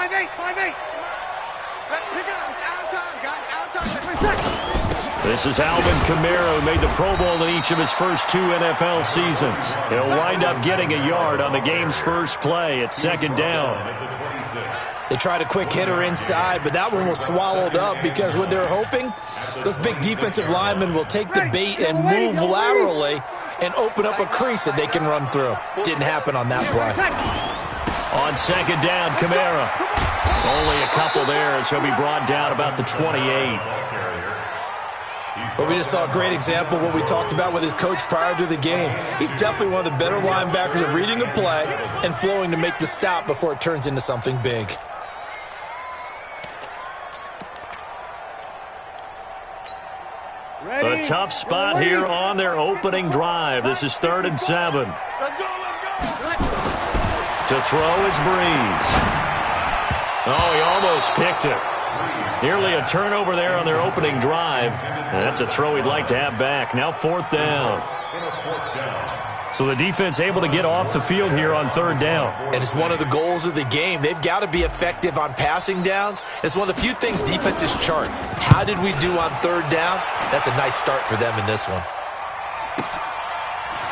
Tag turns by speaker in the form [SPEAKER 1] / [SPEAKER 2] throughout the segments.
[SPEAKER 1] 5-8. Let's pick it up. It's out of time, guys. Out of time.
[SPEAKER 2] This is Alvin Kamara, who made the Pro Bowl in each of his first 2 NFL seasons. He'll wind up getting a yard on the game's first play. It's second down.
[SPEAKER 3] They tried a quick hitter inside, but that one was swallowed up because what they're hoping, those big defensive linemen will take the bait and move laterally and open up a crease that they can run through. Didn't happen on that play.
[SPEAKER 2] On second down, Kamara. Only a couple there as he'll be brought down about the 28.
[SPEAKER 3] But we just saw a great example of what we talked about with his coach prior to the game. He's definitely one of the better linebackers at reading a play and flowing to make the stop before it turns into something big.
[SPEAKER 2] A tough spot here on their opening drive. This is 3rd and 7.
[SPEAKER 1] Let's go.
[SPEAKER 2] To throw is Breeze. Oh, he almost picked it. Nearly a turnover there on their opening drive. And that's a throw he'd like to have back. Now 4th down. So the defense able to get off the field here on 3rd down.
[SPEAKER 3] And it's one of the goals of the game. They've got to be effective on passing downs. It's one of the few things defenses chart. How did we do on 3rd down? That's a nice start for them in this one.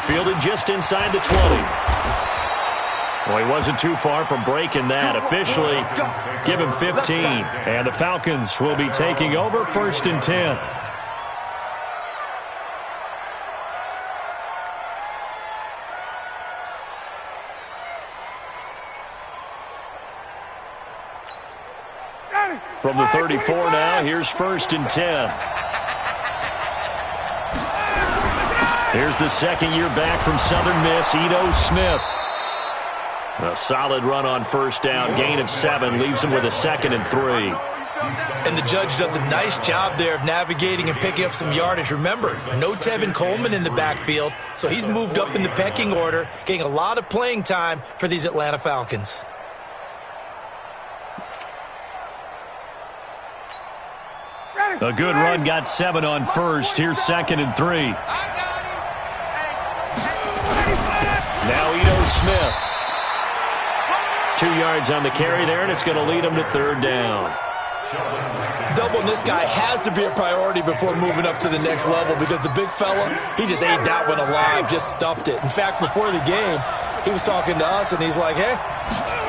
[SPEAKER 2] Fielded just inside the 20. Well, he wasn't too far from breaking that. Officially, give him 15. And the Falcons will be taking over 1st and 10. From the 34 now, here's 1st and 10. Here's the second-year back from Southern Miss, Ito Smith. A solid run on 1st down, gain of 7, leaves him with a 2nd and 3.
[SPEAKER 3] And the judge does a nice job there of navigating and picking up some yardage. Remember, no Tevin Coleman in the backfield, so he's moved up in the pecking order, getting a lot of playing time for these Atlanta Falcons.
[SPEAKER 2] A good run, got 7 on 1st. Here's 2nd and 3. Now Ito Smith. 2 yards on the carry there, and it's going to lead him to 3rd down.
[SPEAKER 3] Doubling this guy has to be a priority before moving up to the next level because the big fella, he just ate that one alive, just stuffed it. In fact, before the game, he was talking to us, and he's like, hey,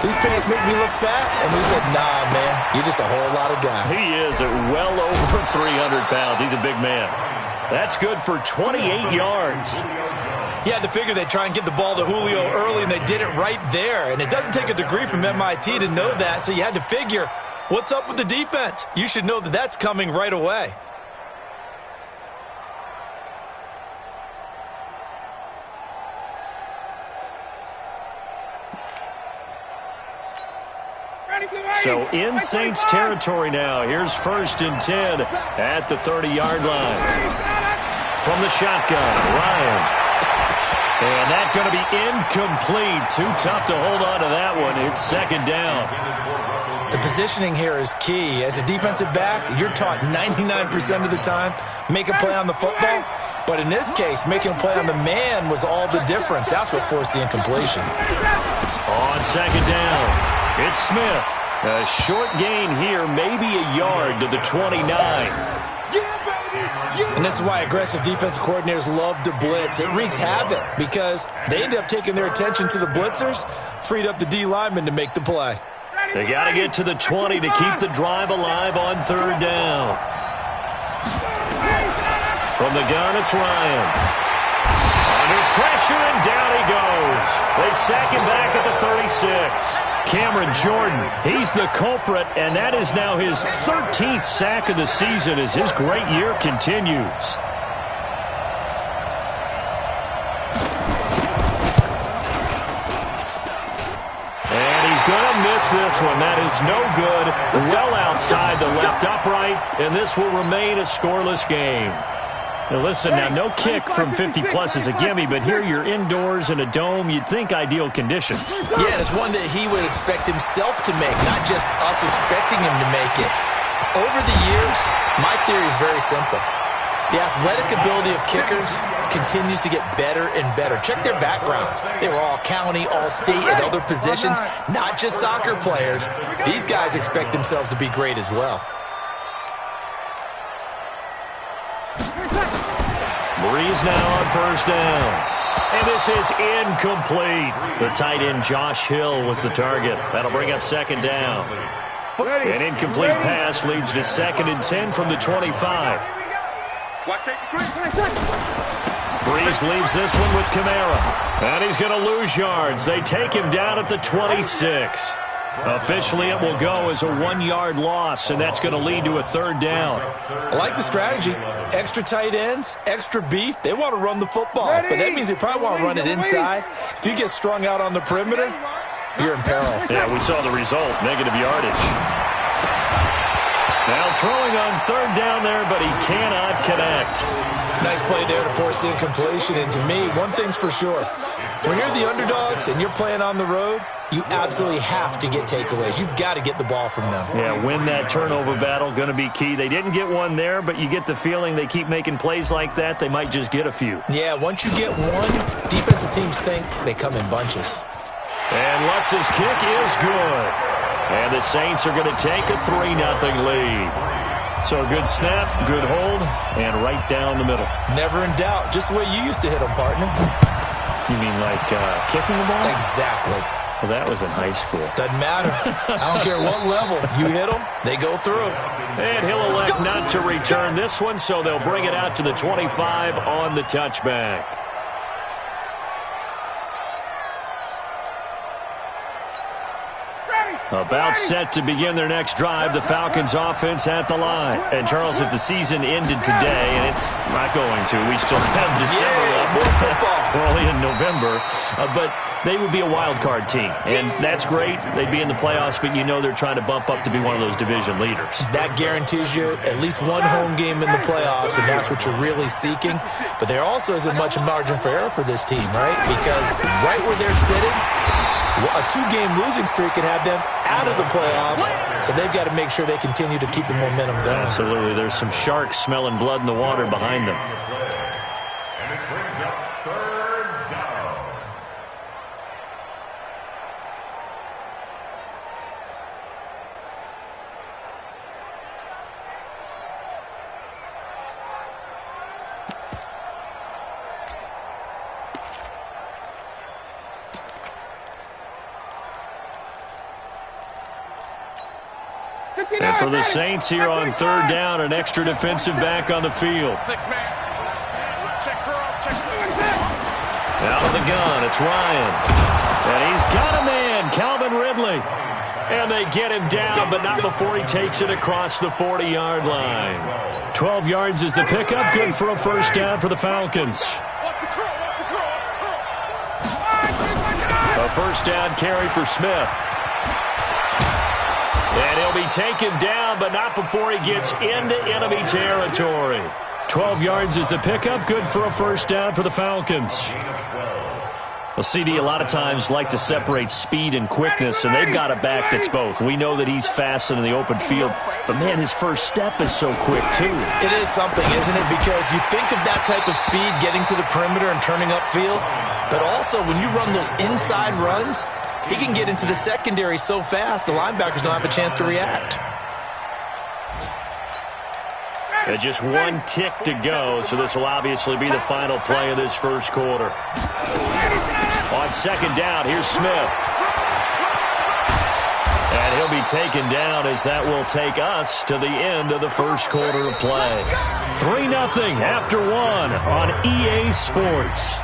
[SPEAKER 3] these pants make me look fat. And we said, nah, man, you're just a whole lot of guy.
[SPEAKER 2] He is at well over 300 pounds. He's a big man. That's good for 28 yards.
[SPEAKER 3] He had to figure they'd try and get the ball to Julio early, and they did it right there. And it doesn't take a degree from MIT to know that, so you had to figure, what's up with the defense? You should know that that's coming right away.
[SPEAKER 2] So in Saints territory now. Here's 1st and 10 at the 30-yard line. From the shotgun, Ryan. And that's going to be incomplete. Too tough to hold on to that one. It's 2nd down.
[SPEAKER 3] The positioning here is key. As a defensive back, you're taught 99% of the time, make a play on the football. But in this case, making a play on the man was all the difference. That's what forced the incompletion.
[SPEAKER 2] On 2nd down, it's Smith. A short gain here, maybe a yard to the 29.
[SPEAKER 3] And this is why aggressive defensive coordinators love to blitz. It wreaks havoc because they end up taking their attention to the blitzers, freed up the D lineman to make the play.
[SPEAKER 2] They got to get to the 20 to keep the drive alive on 3rd down. From the gun, it's Ryan. Under pressure, and down he goes. They sack him back at the 36. Cameron Jordan, he's the culprit, and that is now his 13th sack of the season as his great year continues. And he's going to miss this one. That is no good. Well outside the left upright, and this will remain a scoreless game. Now listen, now no kick from 50-plus is a gimme, but here you're indoors in a dome. You'd think ideal conditions.
[SPEAKER 3] Yeah, it's one that he would expect himself to make, not just us expecting him to make it. Over the years, my theory is very simple. The athletic ability of kickers continues to get better and better. Check their backgrounds. They were all county, all state, and other positions, not just soccer players. These guys expect themselves to be great as well.
[SPEAKER 2] Breeze now on first down. And this is incomplete. The tight end Josh Hill was the target. That'll bring up second down. An incomplete pass leads to 2nd and 10 from the 25. Breeze leaves this one with Kamara. And he's going to lose yards. They take him down at the 26. Officially, it will go as a 1-yard loss, and that's going to lead to a 3rd down.
[SPEAKER 3] I like the strategy. Extra tight ends, extra beef. They want to run the football, but that means they probably want to run it inside. If you get strung out on the perimeter, you're in peril.
[SPEAKER 2] Yeah, we saw the result, negative yardage. Now throwing on 3rd down there, but he cannot connect.
[SPEAKER 3] Nice play there to force the incompletion, and to me, one thing's for sure. When you're the underdogs and you're playing on the road, you absolutely have to get takeaways. You've got to get the ball from them.
[SPEAKER 2] Yeah, win that turnover battle, going to be key. They didn't get one there, but you get the feeling they keep making plays like that, they might just get a few.
[SPEAKER 3] Yeah, once you get one, defensive teams think they come in bunches.
[SPEAKER 2] And Lutz's kick is good. And the Saints are going to take a 3-0 lead. So a good snap, good hold, and right down the middle.
[SPEAKER 3] Never in doubt. Just the way you used to hit them, partner.
[SPEAKER 2] You mean like kicking the ball?
[SPEAKER 3] Exactly.
[SPEAKER 2] Well, that was in high school.
[SPEAKER 3] Doesn't matter. I don't care what level. You hit them, they go through.
[SPEAKER 2] And he'll elect not to return this one, so they'll bring it out to the 25 on the touchback. About set to begin their next drive, the Falcons offense at the line. And Charles, if the season ended today, and it's not going to, we still have December left.
[SPEAKER 3] More football.
[SPEAKER 2] We're only in November, but they would be a wild card team, and that's great. They'd be in the playoffs, but you know they're trying to bump up to be one of those division leaders.
[SPEAKER 3] That guarantees you at least one home game in the playoffs, and that's what you're really seeking. But there also isn't much margin for error for this team, right? Because right where they're sitting, a 2-game losing streak can have them out of the playoffs, so they've got to make sure they continue to keep the momentum going.
[SPEAKER 2] Absolutely. There's some sharks smelling blood in the water behind them.
[SPEAKER 4] And it brings up 3rd down.
[SPEAKER 2] And for the Saints here on 3rd down, an extra defensive back on the field.
[SPEAKER 1] 6-man. Check cross, check.
[SPEAKER 2] Out of the gun, it's Ryan. And he's got a man, Calvin Ridley. And they get him down, but not before he takes it across the 40-yard line. 12 yards is the pickup, good for a 1st down for the Falcons. A 1st down carry for Smith. And he'll be taken down, but not before he gets into enemy territory. 12 yards is the pickup, good for a 1st down for the Falcons. Well, CD a lot of times like to separate speed and quickness, and they've got a back that's both. We know that he's fast in the open field, but, man, his first step is so quick, too.
[SPEAKER 3] It is something, isn't it? Because you think of that type of speed getting to the perimeter and turning upfield, but also when you run those inside runs, he can get into the secondary so fast, the linebackers don't have a chance to react.
[SPEAKER 2] And just 1 tick to go, so this will obviously be the final play of this 1st quarter. On 2nd down, here's Smith. And he'll be taken down as that will take us to the end of the 1st quarter of play. 3-0 after 1 on EA Sports.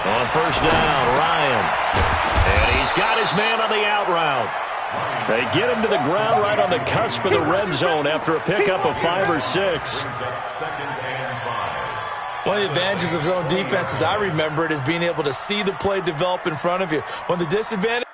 [SPEAKER 2] On 1st down, Ryan. And he's got his man on the out route. They get him to the ground right on the cusp of the red zone after a pickup of 5 or 6.
[SPEAKER 3] One of the advantages of zone defense, as I remember it, is being able to see the play develop in front of you. When the disadvantage...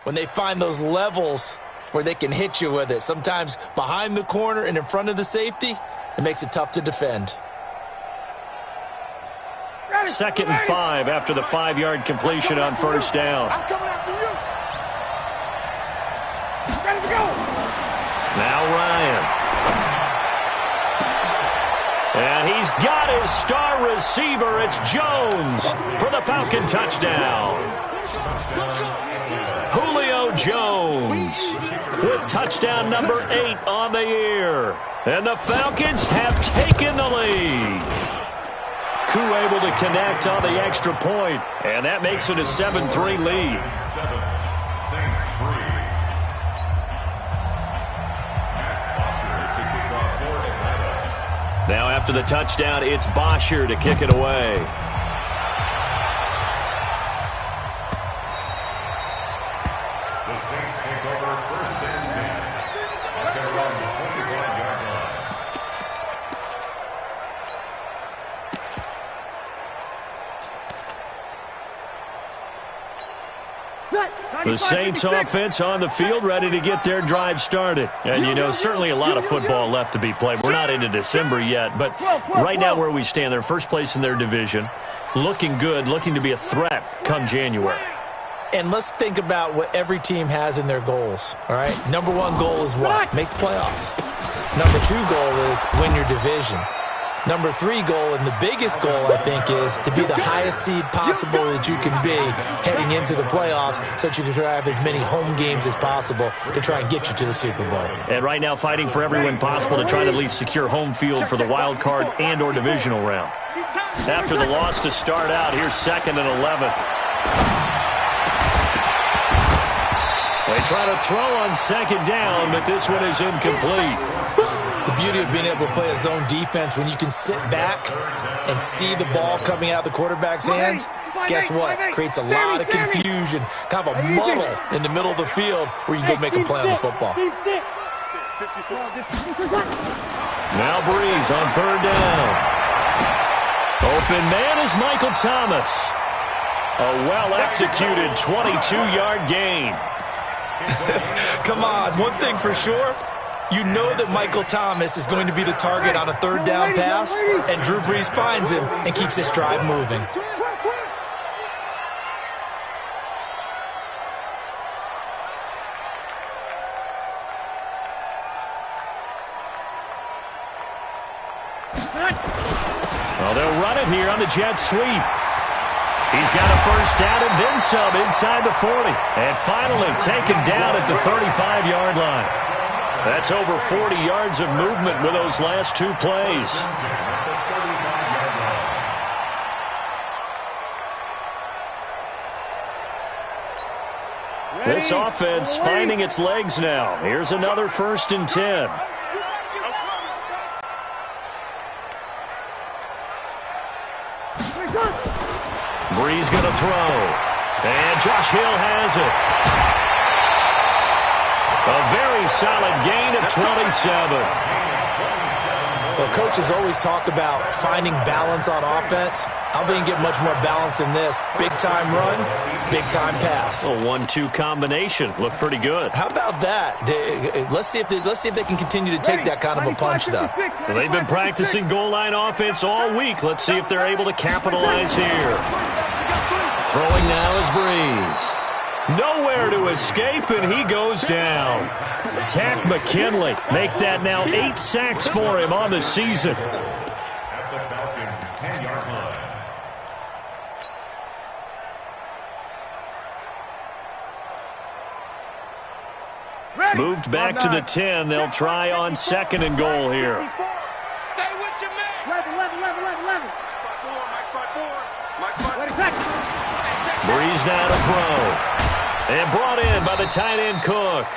[SPEAKER 3] when they find those levels where they can hit you with it, sometimes behind the corner and in front of the safety, it makes it tough to defend.
[SPEAKER 2] 2nd and 5 after the 5-yard completion on first down.
[SPEAKER 1] I'm coming after you. Ready to go.
[SPEAKER 2] Now Ryan. And he's got his star receiver. It's Jones for the Falcon touchdown. Julio Jones with touchdown number 8 on the year. And the Falcons have taken the lead. Koo able to connect on the extra point, and that makes it a 7-3 lead.
[SPEAKER 4] Saints 3.
[SPEAKER 2] Now after the touchdown, it's Bosher to kick it away.
[SPEAKER 4] The Saints take over 1st and 10 at their own 25-yard line.
[SPEAKER 2] The Saints offense on the field, ready to get their drive started. And, you know, certainly a lot of football left to be played. We're not into December yet, but right now where we stand, they're first place in their division, looking good, looking to be a threat come January.
[SPEAKER 3] And let's think about what every team has in their goals, all right? Number 1 goal is what? Make the playoffs. Number 2 goal is win your division. Number 3 goal, and the biggest goal, I think, is to be the highest seed possible that you can be heading into the playoffs so that you can try to have as many home games as possible to try and get you to the Super Bowl.
[SPEAKER 2] And right now fighting for every win possible to try to at least secure home field for the wild card and or divisional round. After the loss to start out, here's 2nd and 11. They try to throw on 2nd down, but this one is incomplete.
[SPEAKER 3] The beauty of being able to play a zone defense, when you can sit back and see the ball coming out of the quarterback's hands, guess what? Creates a lot of confusion, kind of a muddle in the middle of the field where you can go make a play on the football.
[SPEAKER 2] Now Breeze on 3rd down. Open man is Michael Thomas. A well-executed 22-yard gain.
[SPEAKER 3] Come on, one thing for sure, you know that Michael Thomas is going to be the target on a 3rd down pass, and Drew Brees finds him and keeps this drive moving.
[SPEAKER 2] Well, they'll run it here on the jet sweep. He's got a first down and then some inside the 40. And finally taken down at the 35-yard line. That's over 40 yards of movement with those last 2 plays. This offense finding its legs now. Here's another 1st and 10. Breeze going to throw. And Josh Hill has it. A very solid gain of 27.
[SPEAKER 3] Well, coaches always talk about finding balance on offense. I don't think you get much more balance than this. Big-time run, big-time pass.
[SPEAKER 2] A 1-2 combination. Looked pretty good.
[SPEAKER 3] How about that? Let's see if they can continue to take that kind of a punch, though.
[SPEAKER 2] Well, they've been practicing goal line offense all week. Let's see if they're able to capitalize here. Throwing now is Breeze. Nowhere to escape, and he goes down. Tack McKinley make that now 8 sacks for him on the season.
[SPEAKER 4] 10-yard line.
[SPEAKER 2] Moved back to the 10. They'll try on 2nd and goal here.
[SPEAKER 1] Stay with your man. 11.
[SPEAKER 2] Breeze now to throw. And brought in by the tight end Cook.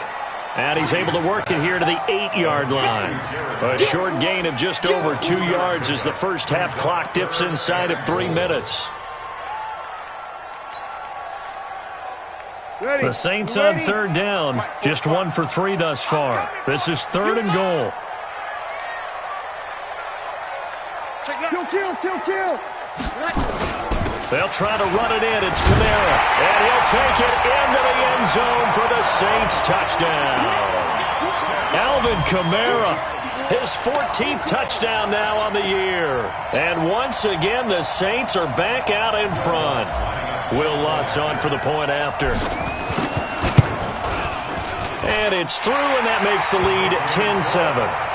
[SPEAKER 2] And he's able to work it here to the 8-yard line. A short gain of just over 2 yards as the first half clock dips inside of 3 minutes. The Saints on 3rd down. Just 1 for 3 thus far. This is 3rd and goal.
[SPEAKER 1] Kill.
[SPEAKER 2] They'll try to run it in. It's Kamara. And he'll take it into the end zone for the Saints touchdown. Alvin Kamara, his 14th touchdown now on the year. And once again, the Saints are back out in front. Will Lutz on for the point after. And it's through, and that makes the lead 10-7.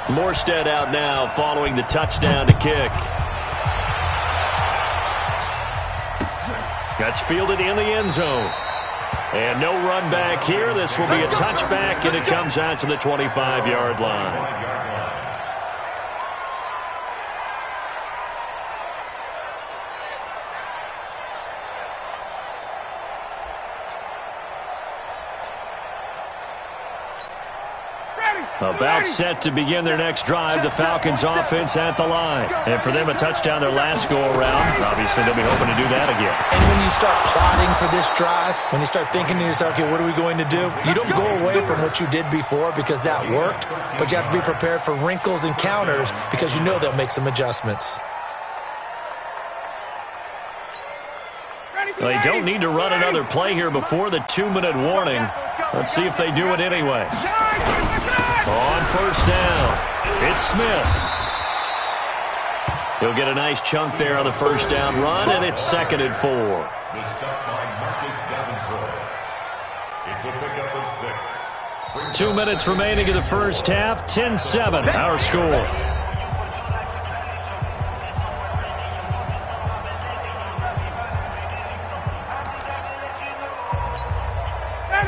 [SPEAKER 2] Morstead out now following the touchdown to kick. That's fielded in the end zone. And no run back here. This will be a touchback, and it comes out to the 25-yard line. About set to begin their next drive, the Falcons offense at the line. And for them, a touchdown their last go-around. Obviously, they'll be hoping to do that again.
[SPEAKER 3] And when you start plotting for this drive, when you start thinking to yourself, okay, what are we going to do? You don't go away from what you did before because that worked, but you have to be prepared for wrinkles and counters because you know they'll make some adjustments.
[SPEAKER 2] They don't need to run another play here before the 2-minute warning. Let's see if they do it anyway. On 1st down, it's Smith. He'll get a nice chunk there on the 1st down run, and it's 2nd and 4.
[SPEAKER 4] The stop by Marcus Davenport. It's a pickup of 6.
[SPEAKER 2] 2 minutes remaining in the first half, 10-7, our score.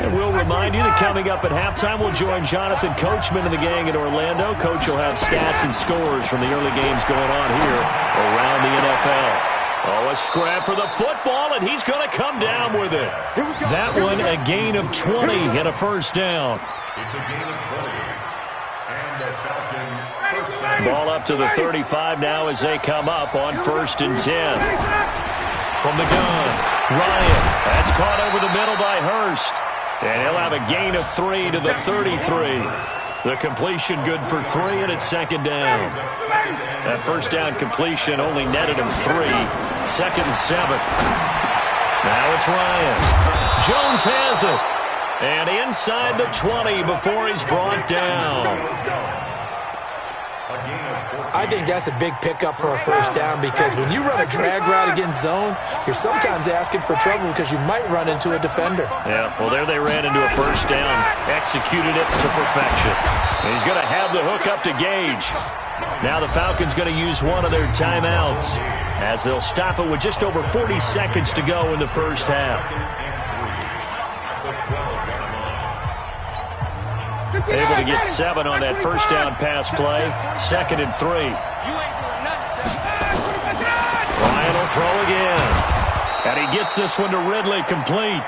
[SPEAKER 2] And we'll remind you that coming up at halftime, we'll join Jonathan Coachman and the gang in Orlando. Coach will have stats and scores from the early games going on here around the NFL. Oh, a scrap for the football, and he's going to come down with it. That one, a gain of 20 and a 1st down.
[SPEAKER 4] It's a gain of 20. And the Falcon first down.
[SPEAKER 2] Ball up to the 35 now as they come up on 1st and 10. From the gun, Ryan. That's caught over the middle by Hurst. And he'll have a gain of 3 to the 33. The completion good for 3, and it's 2nd down. That 1st down completion only netted him 3. 2nd and 7. Now it's Ryan. Jones has it. And inside the 20 before he's brought down.
[SPEAKER 3] I think that's a big pickup for a 1st down because when you run a drag route against zone, you're sometimes asking for trouble because you might run into a defender.
[SPEAKER 2] Yeah, well, there they ran into a 1st down, executed it to perfection. And he's going to have the hook up to Gage. Now the Falcons going to use one of their timeouts as they'll stop it with just over 40 seconds to go in the first half. Able to get 7 on that 1st down pass play. 2nd and 3. Ryan will throw again. And he gets this one to Ridley complete.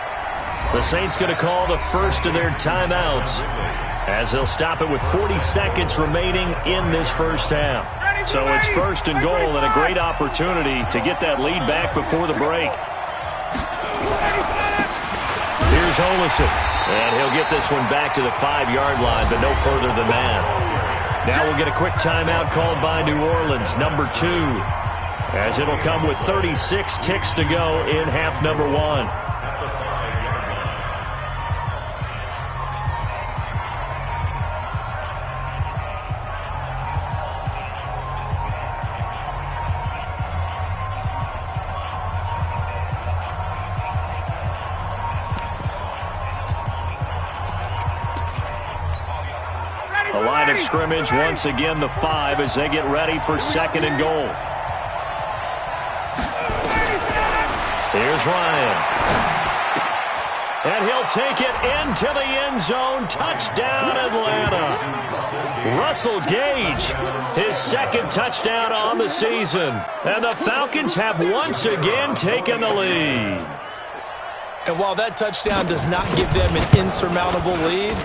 [SPEAKER 2] The Saints going to call the first of their timeouts as they'll stop it with 40 seconds remaining in this first half. So it's 1st and goal and a great opportunity to get that lead back before the break. Here's Olsen. And he'll get this one back to the 5-yard line, but no further than that. Now we'll get a quick timeout called by New Orleans, number 2. as it'll come with 36 ticks to go in half number 1. The line of scrimmage, once again, the 5 as they get ready for 2nd and goal. Here's Ryan. And he'll take it into the end zone. Touchdown, Atlanta. Russell Gage, his 2nd touchdown on the season. And the Falcons have once again taken the lead.
[SPEAKER 3] And while that touchdown does not give them an insurmountable lead,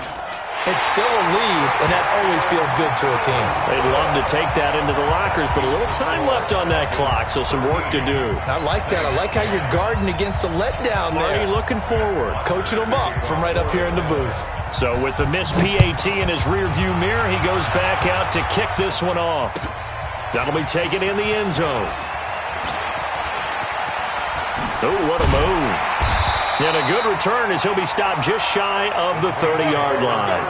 [SPEAKER 3] it's still a lead, and that always feels good to a team.
[SPEAKER 2] They'd love to take that into the lockers, but a little time left on that clock, so some work to do.
[SPEAKER 3] I like that. I like how you're guarding against a letdown there.
[SPEAKER 2] Already looking forward.
[SPEAKER 3] Coaching them up from right up here in the booth.
[SPEAKER 2] So with the missed PAT in his rearview mirror, he goes back out to kick this one off. That'll be taken in the end zone. Oh, what a move. And a good return as he'll be stopped just shy of the 30-yard line.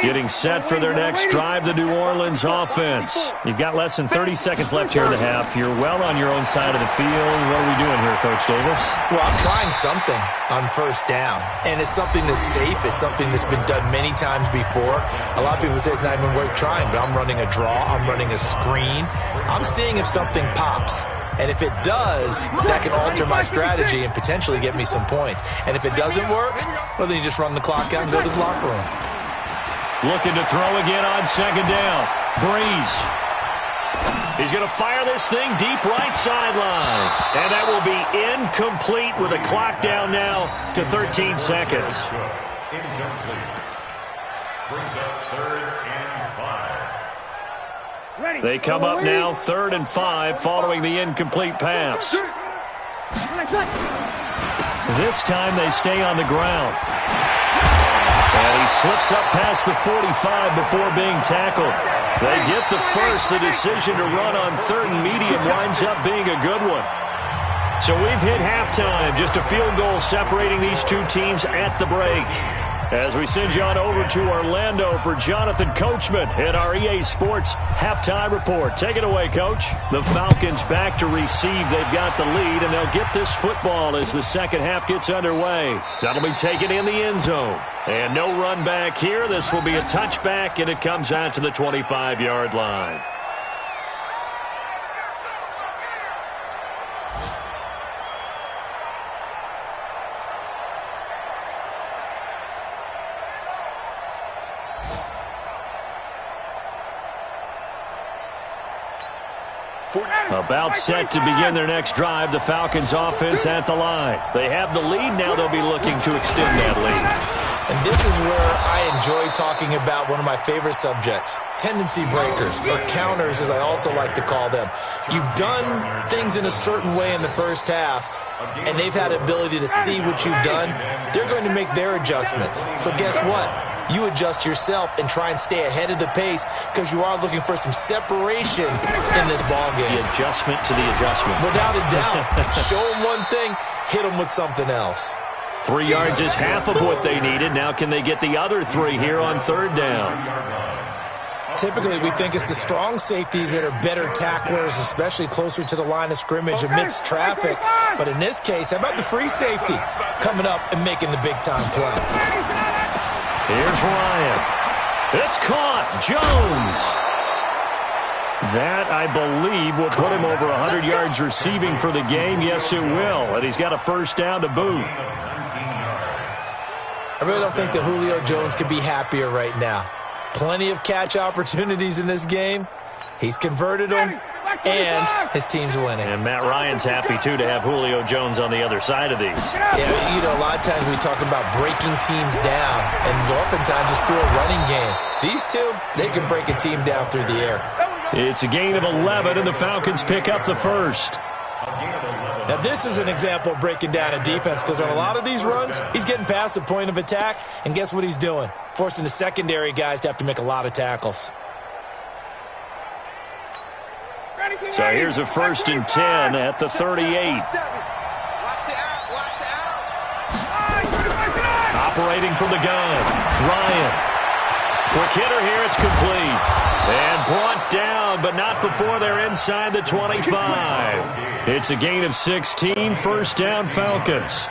[SPEAKER 2] Getting set for their next drive, the New Orleans offense. You've got less than 30 seconds left here in the half. You're well on your own side of the field. What are we doing here, Coach Davis?
[SPEAKER 3] Well, I'm trying something on first down, and it's something that's safe. It's something that's been done many times before. A lot of people say it's not even worth trying, but I'm running a draw. I'm running a screen. I'm seeing if something pops. And if it does, that can alter my strategy and potentially get me some points. And if it doesn't work, well, then you just run the clock out and go to the locker room.
[SPEAKER 2] Looking to throw again on 2nd down. Breeze. He's going to fire this thing deep right sideline. And that will be incomplete with a clock down now to 13 seconds.
[SPEAKER 4] Incomplete. Brings up 3rd and 5.
[SPEAKER 2] They come up now 3rd and 5 following the incomplete pass. This time they stay on the ground. And he slips up past the 45 before being tackled. They get the first. The decision to run on 3rd and medium winds up being a good one. So we've hit halftime. Just a field goal separating these two teams at the break. As we send you on over to Orlando for Jonathan Coachman in our EA Sports Halftime Report. Take it away, Coach. The Falcons back to receive. They've got the lead, and they'll get this football as the second half gets underway. That'll be taken in the end zone. And no run back here. This will be a touchback, and it comes out to the 25-yard line. About set to begin their next drive, the Falcons offense at the line. They have the lead. Now they'll be looking to extend that lead.
[SPEAKER 3] And this is where I enjoy talking about one of my favorite subjects, tendency breakers, or counters as I also like to call them. You've done things in a certain way in the first half, and they've had the ability to see what you've done. They're going to make their adjustments. So guess what? You adjust yourself and try and stay ahead of the pace because you are looking for some separation in this ballgame.
[SPEAKER 2] The adjustment to the adjustment.
[SPEAKER 3] Without a doubt. Show them one thing, hit them with something else.
[SPEAKER 2] 3 yards is half of what they needed. Now can they get the other 3 here on 3rd down?
[SPEAKER 3] Typically, we think it's the strong safeties that are better tacklers, especially closer to the line of scrimmage amidst traffic. But in this case, how about the free safety coming up and making the big-time play?
[SPEAKER 2] Here's Ryan. It's caught. Jones. That, I believe, will put him over 100 yards receiving for the game. Yes, it will. And he's got a first down to boot.
[SPEAKER 3] I really don't think that Julio Jones could be happier right now. Plenty of catch opportunities in this game. He's converted them, and his team's winning.
[SPEAKER 2] And Matt Ryan's happy, too, to have Julio Jones on the other side of these.
[SPEAKER 3] Yeah, you know, a lot of times we talk about breaking teams down, and oftentimes just through a running game. These two, they can break a team down through the air.
[SPEAKER 2] It's a gain of 11, and the Falcons pick up the first.
[SPEAKER 4] A gain of 11.
[SPEAKER 3] Now, this is an example of breaking down a defense because on a lot of these runs, he's getting past the point of attack, and guess what he's doing? Forcing the secondary guys to have to make a lot of tackles.
[SPEAKER 2] So here's a 1st and 10 at the 38. Operating from the gun, Ryan. Quick hitter here, it's complete. And brought down, but not before they're inside the 25. It's a gain of 16, 1st down Falcons.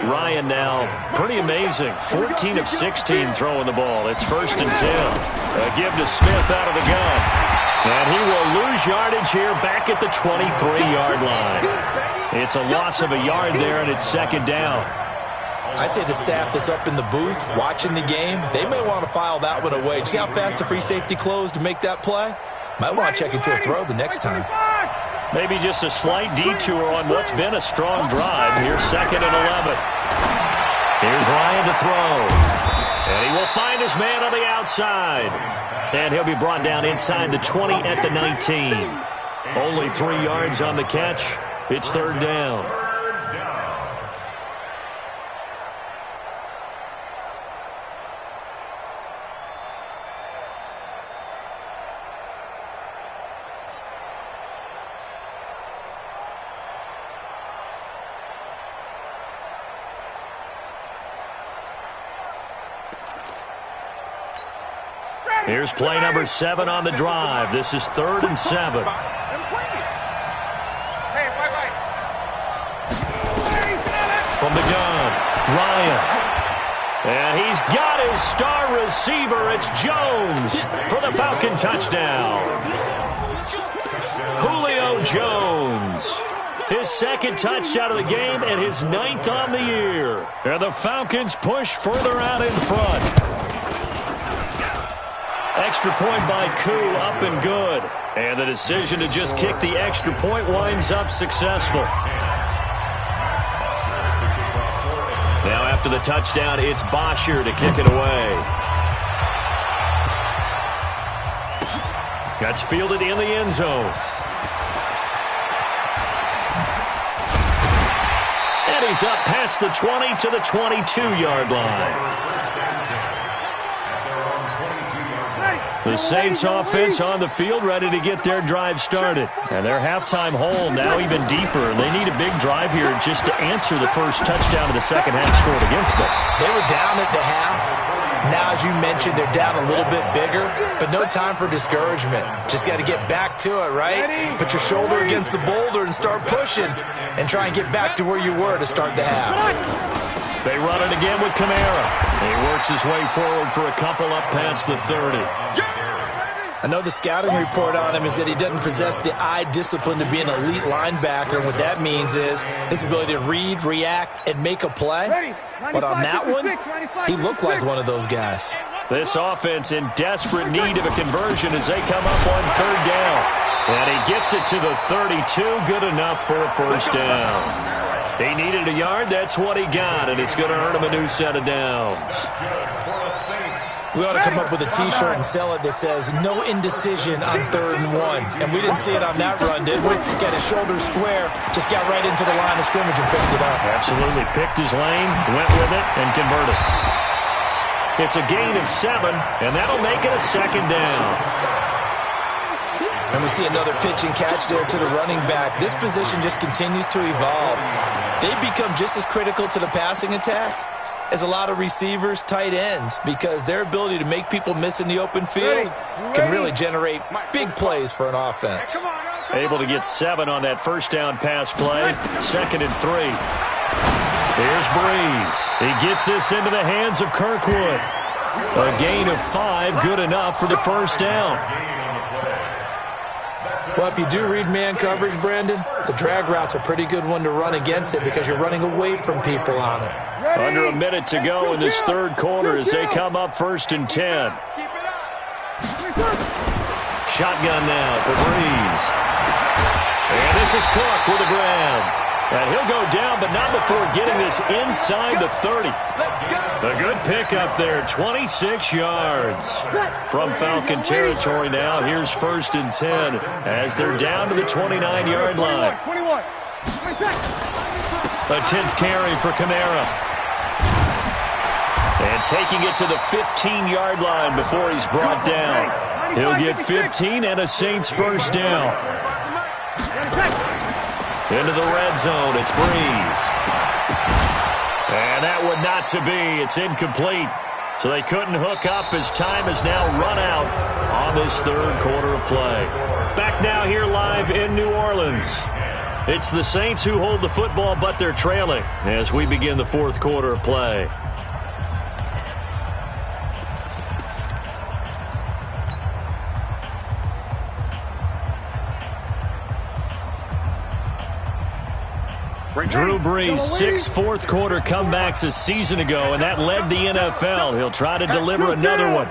[SPEAKER 2] Ryan now, pretty amazing. 14 of 16 throwing the ball. It's 1st and 10. A give to Smith out of the gun. And he will lose yardage here back at the 23-yard line. It's a loss of a yard there, and it's 2nd down.
[SPEAKER 3] I'd say the staff that's up in the booth watching the game, they may want to file that one away. See how fast the free safety closed to make that play? Might want to check into a throw the next time.
[SPEAKER 2] Maybe just a slight detour on what's been a strong drive. Here's 2nd and 11. Here's Ryan to throw. And he will find his man on the outside. And he'll be brought down inside the 20 at the 19. Only 3 yards on the catch. It's 3rd down. Here's play number 7 on the drive. This is 3rd and 7. From the gun, Ryan. And he's got his star receiver. It's Jones for the Falcon touchdown. Julio Jones. His 2nd touchdown of the game and his 9th on the year. And the Falcons push further out in front. Extra point by Koo, up and good. And the decision to just kick the extra point winds up successful. Now after the touchdown, it's Bosher to kick it away. That's fielded in the end zone. And he's up past the 20 to the 22-yard line. The Saints offense on the field ready to get their drive started. And their halftime hole now even deeper. And they need a big drive here just to answer the first touchdown of the second half scored against them.
[SPEAKER 3] They were down at the half. Now, as you mentioned, they're down a little bit bigger, but no time for discouragement. Just got to get back to it, right? Put your shoulder against the boulder and start pushing and try and get back to where you were to start the half.
[SPEAKER 2] They run it again with Kamara. He works his way forward for a couple up past the 30.
[SPEAKER 3] I know the scouting report on him is that he doesn't possess the eye discipline to be an elite linebacker. What that means is his ability to read, react, and make a play. But on that one, he looked like one of those guys.
[SPEAKER 2] This offense in desperate need of a conversion as they come up on 3rd down. And he gets it to the 32. Good enough for a 1st down. He needed a yard. That's what he got, and it's going to earn him a new set of downs.
[SPEAKER 3] We ought to come up with a T-shirt and sell it that says, no indecision on 3rd and 1. And we didn't see it on that run, did we? Got his shoulder square, just got right into the line of scrimmage and picked it up.
[SPEAKER 2] Absolutely. Picked his lane, went with it, and converted. It's a gain of 7, and that'll make it a 2nd down.
[SPEAKER 3] And we see another pitch and catch there to the running back. This position just continues to evolve. They become just as critical to the passing attack as a lot of receivers, tight ends, because their ability to make people miss in the open field can really generate big plays for an offense.
[SPEAKER 2] Able to get 7 on that 1st down pass play. 2nd and 3. Here's Breeze. He gets this into the hands of Kirkwood. A gain of 5, good enough for the 1st down.
[SPEAKER 3] Well, if you do read man coverage, Brandon, the drag route's a pretty good one to run against it because you're running away from people on it.
[SPEAKER 2] Under a minute to go in this 3rd quarter as they come up 1st and 10. Shotgun now for Breeze. And this is Cook with a grab. And he'll go down, but not before getting this inside the 30. A good pickup there, 26 yards. From Falcon territory now, here's 1st and 10 as they're down to the 29-yard line. A 10th carry for Kamara. And taking it to the 15-yard line before he's brought down. He'll get 15 and a Saints first down. Into the red zone, it's Breeze. And that one not to be. It's incomplete. So they couldn't hook up as time has now run out on this third quarter of play. Back now here live in New Orleans. It's the Saints who hold the football, but they're trailing as we begin the fourth quarter of play. Drew Brees, 6 fourth-quarter comebacks a season ago, and that led the NFL. He'll try to deliver another one.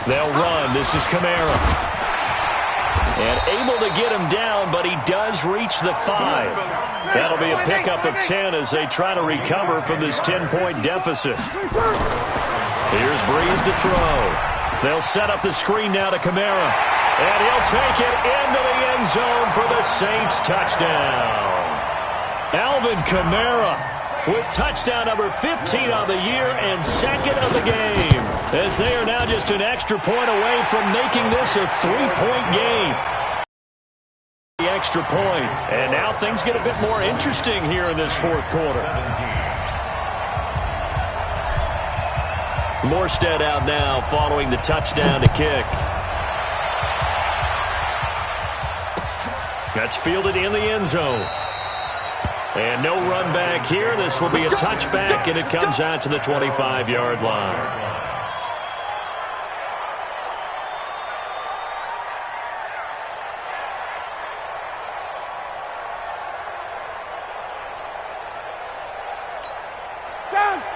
[SPEAKER 2] They'll run. This is Kamara. And able to get him down, but he does reach the 5. That'll be a pickup of 10 as they try to recover from this 10-point deficit. Here's Brees to throw. They'll set up the screen now to Kamara. And he'll take it into the end zone for the Saints touchdown. Alvin Kamara with touchdown number 15 on the year and second of the game, as they are now just an extra point away from making this a 3-point game. The extra point, and now things get a bit more interesting here in this fourth quarter. Morstead out now following the touchdown to kick. That's fielded in the end zone. And no run back here. This will be a touchback, and it comes out to the 25-yard line.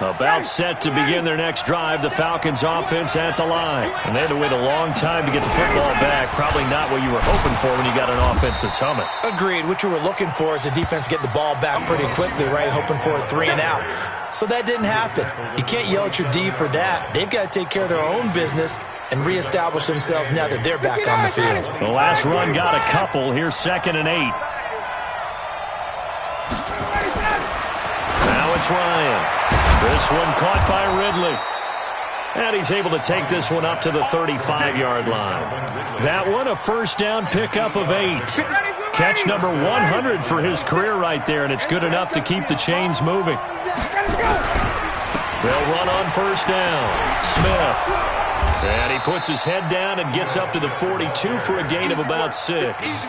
[SPEAKER 2] About set to begin their next drive, the Falcons offense at the line. And they had to wait a long time to get the football back. Probably not what you were hoping for when you got an offense that's humming.
[SPEAKER 3] Agreed. What you were looking for is the defense get the ball back pretty quickly, right? Hoping for a 3 and out. So that didn't happen. You can't yell at your D for that. They've got to take care of their own business and reestablish themselves now that they're back on the field.
[SPEAKER 2] The last run got a couple. Here's 2nd and 8. Now it's Ryan. This one caught by Ridley. And he's able to take this one up to the 35-yard line. That one a first down pickup of 8. Catch number 100 for his career right there, and it's good enough to keep the chains moving. They'll run on first down. Smith. And he puts his head down and gets up to the 42 for a gain of about 6.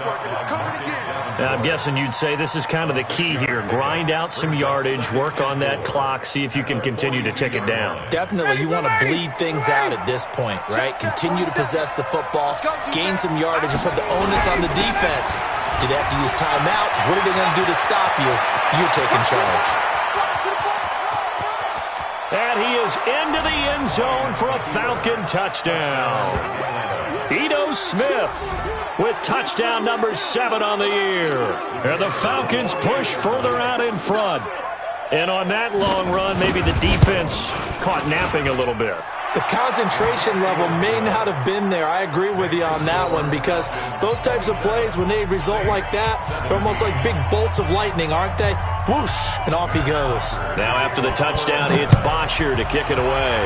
[SPEAKER 2] Now, I'm guessing you'd say this is kind of the key here. Grind out some yardage, work on that clock, see if you can continue to tick it down.
[SPEAKER 3] Definitely, you want to bleed things out at this point, right? Continue to possess the football, gain some yardage, and put the onus on the defense. Do they have to use timeouts? What are they going to do to stop you? You're taking charge.
[SPEAKER 2] And he is into the end zone for a Falcon touchdown. Ito Smith with touchdown number 7 on the year. And the Falcons push further out in front. And on that long run, maybe the defense caught napping a little bit.
[SPEAKER 3] The concentration level may not have been there. I agree with you on that one, because those types of plays, when they result like that, they're almost like big bolts of lightning, aren't they? Whoosh, and off he goes.
[SPEAKER 2] Now after the touchdown, it's Bosher to kick it away.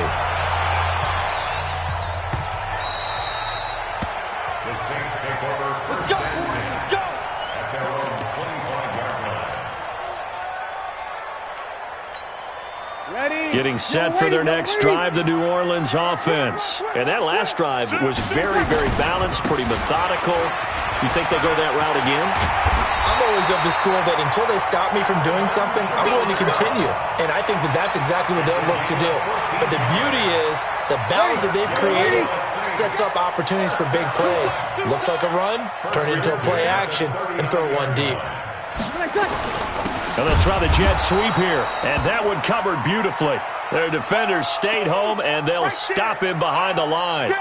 [SPEAKER 4] The Saints take over. Let's go! Let's go! At their own 25-yard line.
[SPEAKER 1] Ready?
[SPEAKER 2] Getting set for their next drive, the New Orleans offense. And that last drive was very, very balanced, pretty methodical. You think they go that route again?
[SPEAKER 3] I'm always of the school that until they stop me from doing something, I'm willing to continue. And I think that that's exactly what they'll look to do. But the beauty is the balance that they've created sets up opportunities for big plays. Looks like a run, turn into a play action, and throw one deep.
[SPEAKER 2] And they'll try the jet sweep here. And that one covered beautifully. Their defenders stayed home, and they'll stop him behind the line.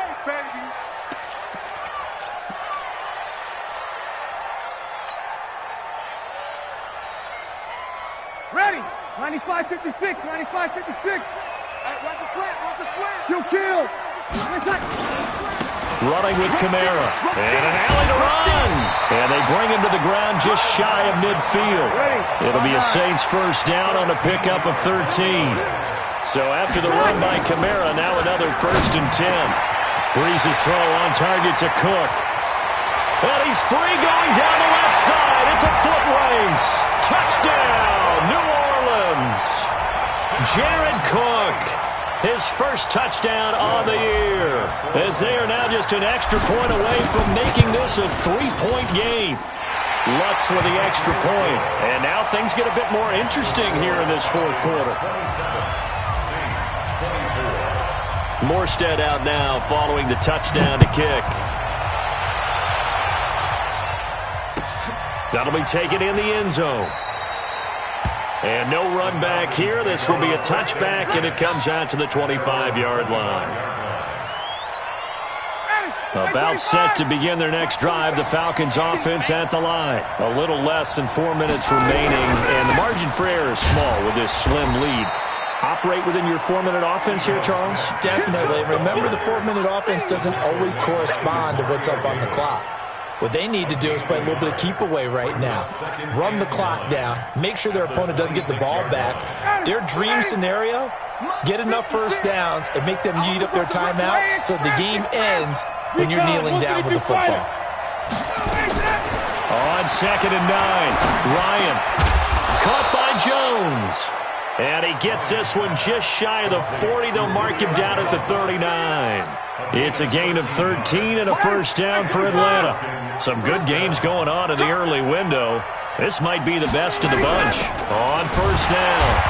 [SPEAKER 1] Ready? 95-56, 95-56. Watch the slant, watch the slant. Kill.
[SPEAKER 2] running with Kamara. And an alley to run. And they bring him to the ground just shy of midfield. It'll be a Saints first down on a pickup of 13. So after the run by Kamara, now another 1st and 10. Breeze's throw on target to Cook. And he's free going down the left side. It's a foot race. Touchdown, New Orleans. Jared Cook, his first touchdown on the year, as they are now just an extra point away from making this a 3-point game. Lutz with the extra point. And now things get a bit more interesting here in this fourth quarter. Morstead out now following the touchdown to kick. That'll be taken in the end zone. And no run back here. This will be a touchback, and it comes out to the 25-yard line. About set to begin their next drive, the Falcons offense at the line. A little less than 4 minutes remaining, and the margin for error is small with this slim lead. Operate within your 4-minute offense here, Charles?
[SPEAKER 3] Definitely. Remember, the 4-minute offense doesn't always correspond to what's up on the clock. What they need to do is play a little bit of keep away right now. Run the clock down. Make sure their opponent doesn't get the ball back. Their dream scenario, get enough first downs and make them eat up their timeouts so the game ends when you're kneeling down with the football.
[SPEAKER 2] On 2nd and 9, Ryan caught by Jones. And he gets this one just shy of the 40. They'll mark him down at the 39. It's a gain of 13 and a first down for Atlanta. Some good games going on in the early window. This might be the best of the bunch. On first down,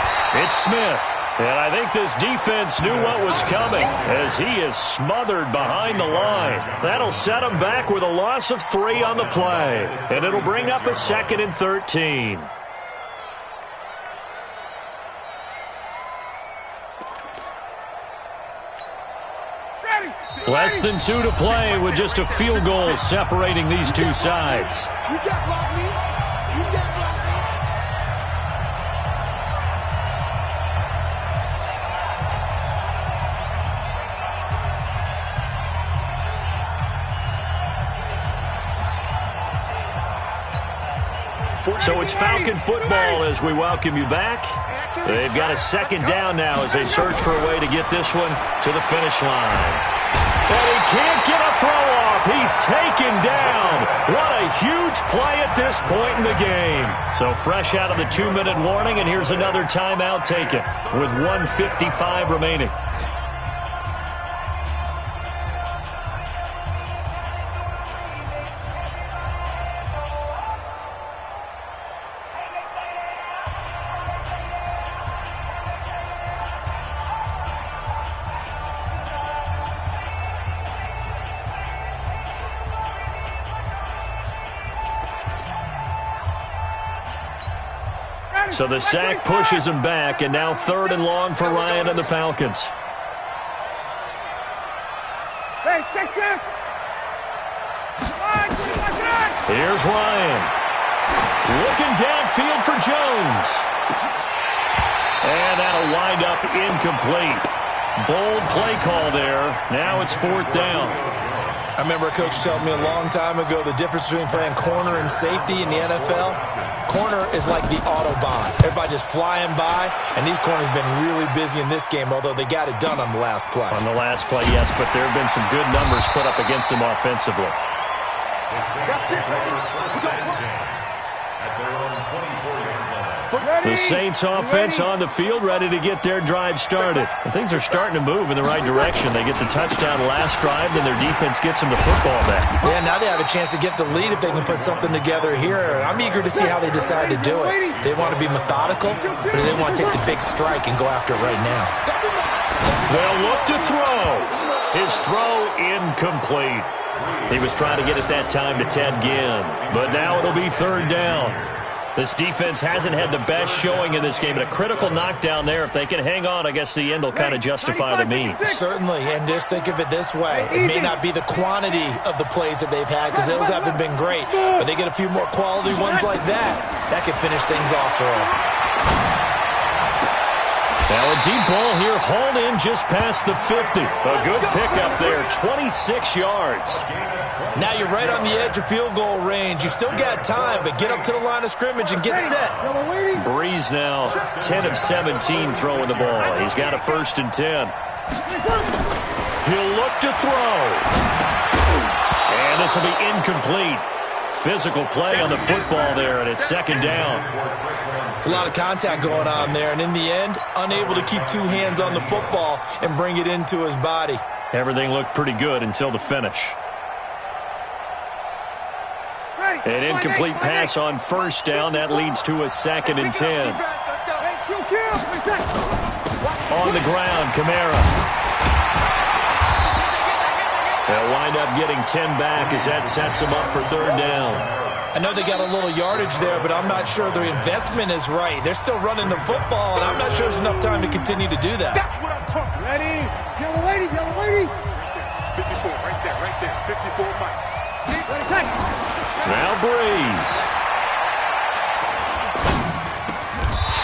[SPEAKER 2] it's Smith. And I think this defense knew what was coming as he is smothered behind the line. That'll set him back with a loss of 3 on the play. And it'll bring up a 2nd and 13. Less than 2 to play with just a field goal separating these two sides.
[SPEAKER 1] You can't block me. You can't block me.
[SPEAKER 2] So it's Falcon football as we welcome you back. They've got a 2nd down now as they search for a way to get this one to the finish line. And he can't get a throw off. He's taken down. What a huge play at this point in the game. So fresh out of the 2-minute warning, and here's another timeout taken with 1:55 remaining. So the sack pushes him back, and now 3rd and long for Ryan and the Falcons. Here's Ryan. Looking downfield for Jones. And that'll wind up incomplete. Bold play call there. Now it's 4th down.
[SPEAKER 3] I remember a coach telling me a long time ago the difference between playing corner and safety in the NFL. Corner is like the Autobahn. Everybody just flying by, and these corners have been really busy in this game, although they got it done on the last play.
[SPEAKER 2] On the last play, yes, but there have been some good numbers put up against them offensively. The Saints offense on the field, ready to get their drive started. And things are starting to move in the right direction. They get the touchdown last drive, and their defense gets them the football back.
[SPEAKER 3] Yeah, now they have a chance to get the lead if they can put something together here. I'm eager to see how they decide to do it. Do they want to be methodical, or do they want to take the big strike and go after it right now?
[SPEAKER 2] They'll look to throw. His throw incomplete. He was trying to get it that time to Ted Ginn, but now it'll be 3rd down. This defense hasn't had the best showing in this game, but a critical knockdown there. If they can hang on, I guess the end will kind of justify the means.
[SPEAKER 3] Certainly, and just think of it this way. It may not be the quantity of the plays that they've had, because those haven't been great, but they get a few more quality ones like that. That could finish things off for them.
[SPEAKER 2] Now a deep ball here, hauled in just past the 50. A good pickup there, 26 yards.
[SPEAKER 3] Now you're right on the edge of field goal range. You've still got time, but get up to the line of scrimmage and get set.
[SPEAKER 2] Breeze now 10 of 17 throwing the ball. He's got a 1st and 10. He'll look to throw. And this will be incomplete. Physical play on the football there, and it's 2nd down.
[SPEAKER 3] It's a lot of contact going on there, and in the end, unable to keep 2 hands on the football and bring it into his body.
[SPEAKER 2] Everything looked pretty good until the finish. An incomplete pass on 1st down. That leads to a 2nd and 10. On the ground, Kamara. They'll wind up getting 10 back as that sets them up for 3rd down.
[SPEAKER 3] I know they got a little yardage there, but I'm not sure their investment is right. They're still running the football, and I'm not sure there's enough time to continue to do that.
[SPEAKER 1] That's what I'm talking. Ready? Yellow lady, yellow lady. 54, right there, 54, Mike.
[SPEAKER 2] Now Breeze.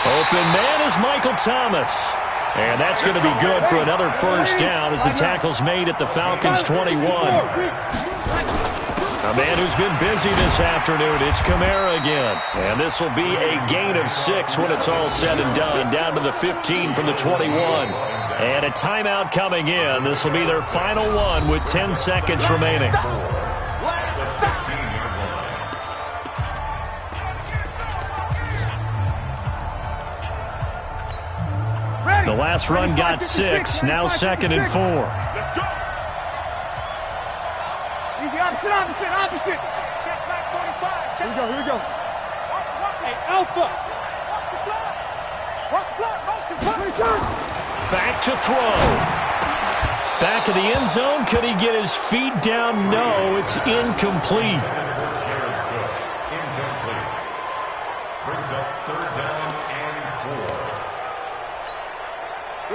[SPEAKER 2] Open man is Michael Thomas. And that's going to be good for another 1st down as the tackle's made at the Falcons' 21. A man who's been busy this afternoon, it's Kamara again. And this will be a gain of 6 when it's all said and done, down to the 15 from the 21. And a timeout coming in. This will be their final one with 10 seconds remaining. The last run got 6, now 2nd and 4.
[SPEAKER 1] Let's go. Easy, opposite. Check back 45. Here we go. Hey, Alpha. Watch the block.
[SPEAKER 2] Back to throw. Back of the end zone. Could he get his feet down? No, it's incomplete.
[SPEAKER 4] Incomplete. Brings up 3rd down and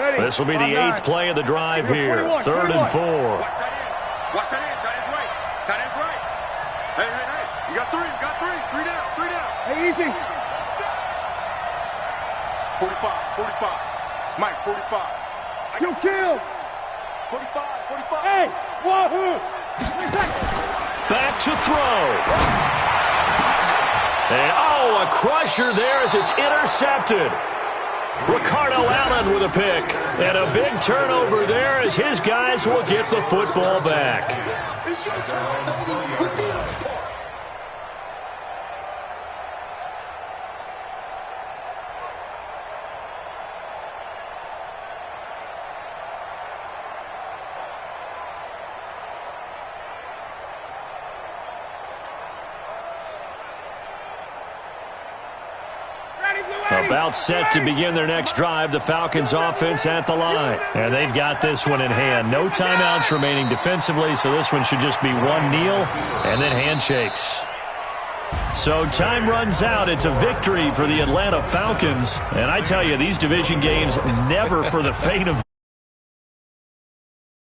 [SPEAKER 4] 4.
[SPEAKER 2] This will be the 8th play of the drive here. 3rd and 4.
[SPEAKER 1] Watch that in. Tight end's right. Hey. You got 3. 3 down. Hey, easy. 45. Mike, 45. You kill. 45. Hey, wahoo.
[SPEAKER 2] Back to throw. And, a crusher there as it's intercepted. Ricardo Allen with a pick. And a big turnover there as his guys will get the football back. About set to begin their next drive, the Falcons offense at the line. And they've got this one in hand. No timeouts remaining defensively, so this one should just be one kneel and then handshakes. So time runs out. It's a victory for the Atlanta Falcons. And I tell you, these division games never for the faint of